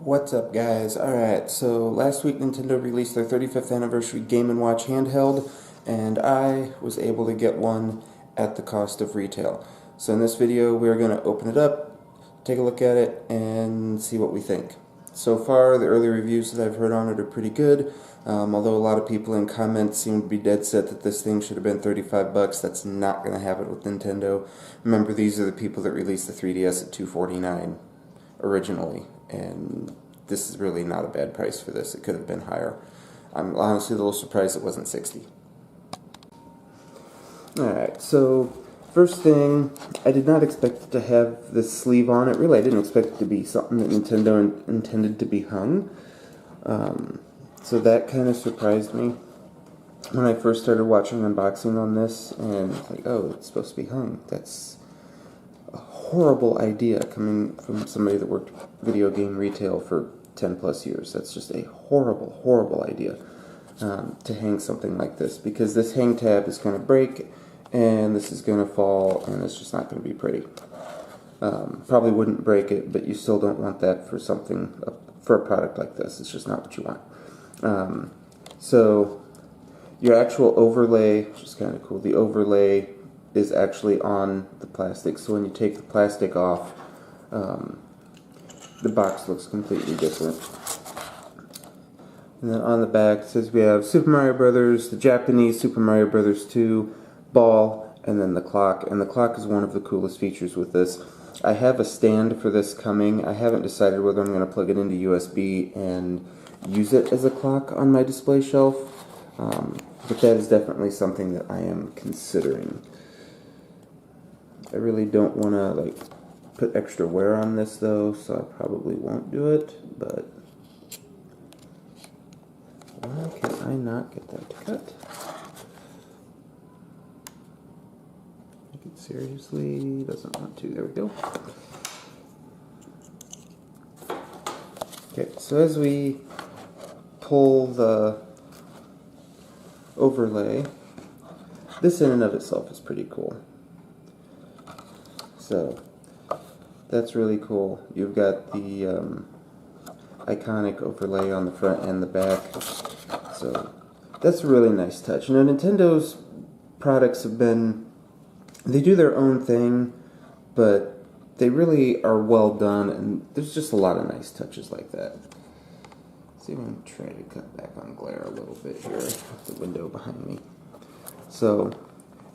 What's up, guys? Alright, so last week Nintendo released their 35th anniversary Game & Watch handheld, and I was able to get one at the cost of retail. So in this video, we're going to open it up, take a look at it, and see what we think. So far, the early reviews that I've heard on it are pretty good, although a lot of people in comments seem to be dead set that this thing should have been 35 bucks. That's not going to happen with Nintendo. Remember, these are the people that released the 3DS at $249 originally, and this is really not a bad price for this. It could have been higher. I'm honestly a little surprised it wasn't 60. Alright, so first thing, I did not expect it to have this sleeve on it. Really, I didn't expect it to be something that Nintendo intended to be hung. So that kind of surprised me when I first started watching unboxing on this, and it's like, oh, it's supposed to be hung. That's a horrible idea coming from somebody that worked video game retail for 10 plus years. That's just a horrible, horrible idea to hang something like this, because this hang tab is going to break and this is going to fall and it's just not going to be pretty. Probably wouldn't break it, but you still don't want that for something, for a product like this. It's just not what you want. So your actual overlay, which is kind of cool, the overlay is actually on the plastic, so when you take the plastic off, the box looks completely different. And then on the back it says we have Super Mario Brothers, the Japanese Super Mario Brothers 2, ball, and then the clock. And the clock is one of the coolest features with this. I have a stand for this coming. I haven't decided whether I'm going to plug it into USB and use it as a clock on my display shelf, but that is definitely something that I am considering. I really don't want to put extra wear on this though, so I probably won't do it, but why can I not get that to cut? Take it seriously, doesn't want to, there we go. Okay, so as we pull the overlay, this in and of itself is pretty cool. So that's really cool. You've got the iconic overlay on the front and the back. So that's a really nice touch. You know, Nintendo's products have been, they do their own thing, but they really are well done, and there's just a lot of nice touches like that. Let's see if I can try to cut back on glare a little bit here with the window behind me. So,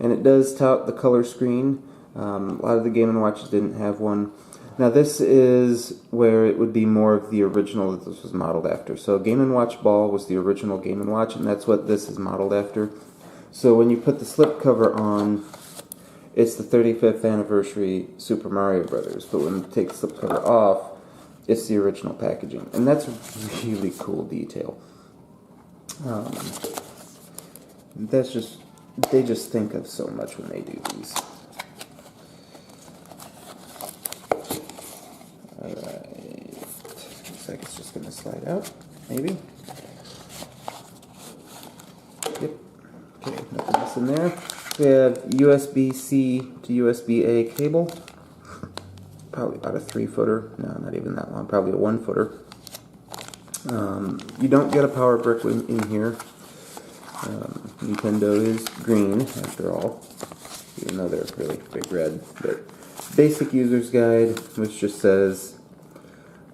and it does tout the color screen. A lot of the Game & Watches didn't have one. Now this is where it would be more of the original that this was modeled after. So Game & Watch Ball was the original Game & Watch, and that's what this is modeled after. So when you put the slipcover on, it's the 35th anniversary Super Mario Brothers. But when you take the slipcover off, it's the original packaging. And that's a really cool detail. That's just, they just think of so much when they do these. Alright, looks like it's just going to slide out, maybe. Yep. Okay, nothing else in there. We have USB-C to USB-A cable. Probably about a 3-footer. No, not even that long. Probably a 1-footer. You don't get a power brick in here. Nintendo is green, after all, even though they're really big red. But basic user's guide, which just says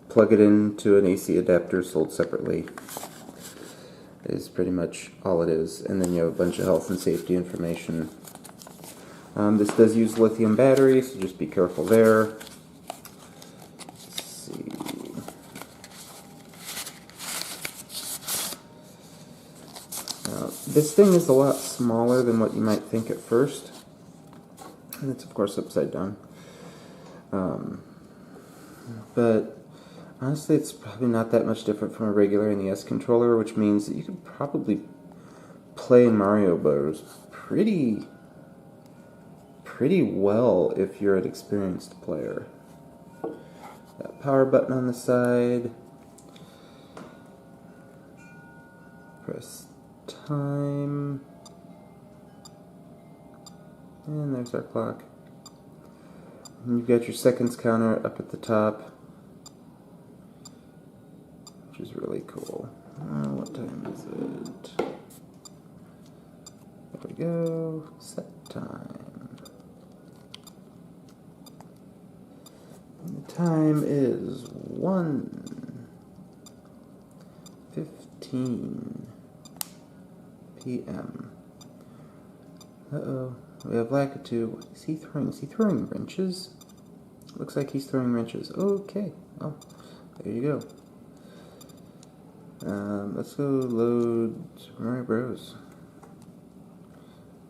plug it into an AC adapter sold separately, is pretty much all it is. And then you have a bunch of health and safety information. This does use lithium batteries, so just be careful there. Let's see. This thing is a lot smaller than what you might think at first. And it's of course upside down. But honestly, it's probably not that much different from a regular NES controller, which means that you could probably play Mario Bros. pretty well if you're an experienced player. That power button on the side. Press time. And there's our clock. And you've got your seconds counter up at the top. is really cool. What time is it? There we go. Set time. And the time is 1:15 p.m. Uh-oh. We have Lakitu. What is he throwing? Is he throwing wrenches? Looks like he's throwing wrenches. Okay. Oh, there you go. Let's go load Super Mario Bros.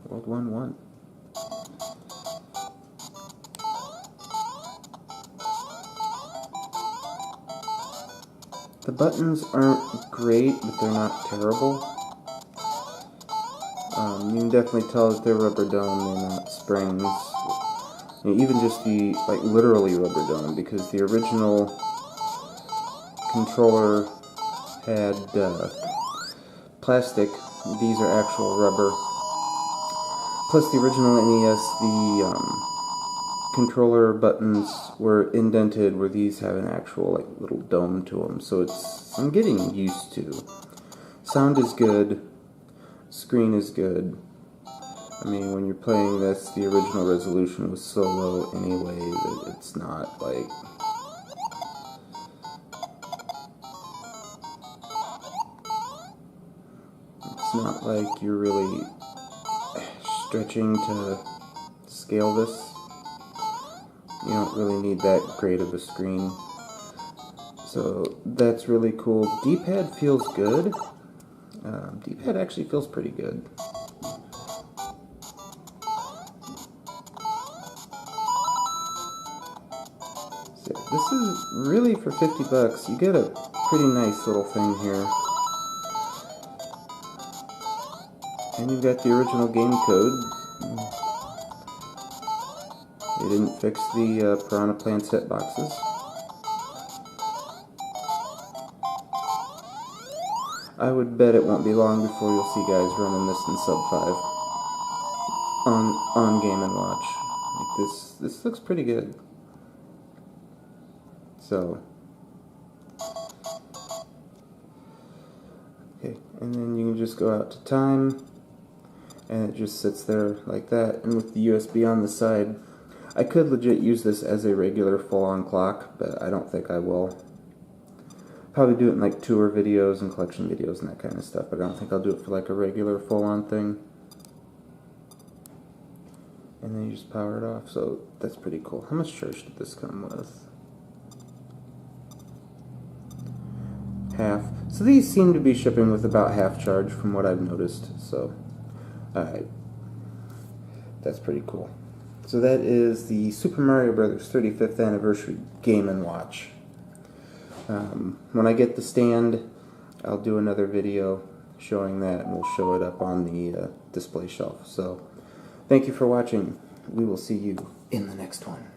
World 1-1. The buttons aren't great, but they're not terrible. You can definitely tell that they're rubber dome, they're not springs. Even just the, like, literally rubber dome, because the original controller had plastic. These are actual rubber. Plus the original NES, the controller buttons were indented where these have an actual, like, little dome to them. So I'm getting used to. Sound is good. Screen is good. I mean, when you're playing this, the original resolution was so low anyway that it's not like... It's not like you're really stretching to scale this. You don't really need that great of a screen. So that's really cool. D-pad feels good. D-pad actually feels pretty good. So this is really, for $50, you get a pretty nice little thing here. And you've got the original game code. They didn't fix the Piranha Plant set boxes. I would bet it won't be long before you'll see guys running this in sub 5 on Game & Watch. Like this looks pretty good. So, okay, and then you can just go out to time, and it just sits there like that. And with the USB on the side, I could legit use this as a regular full-on clock, but I don't think I will. Probably do it in like tour videos and collection videos and that kind of stuff, but I don't think I'll do it for like a regular full-on thing. And then you just power it off, so that's pretty cool. How much charge did this come with? Half. So these seem to be shipping with about half charge from what I've noticed, so alright. That's pretty cool. So that is the Super Mario Bros. 35th Anniversary Game & Watch. When I get the stand, I'll do another video showing that, and we'll show it up on the display shelf. So, thank you for watching. We will see you in the next one.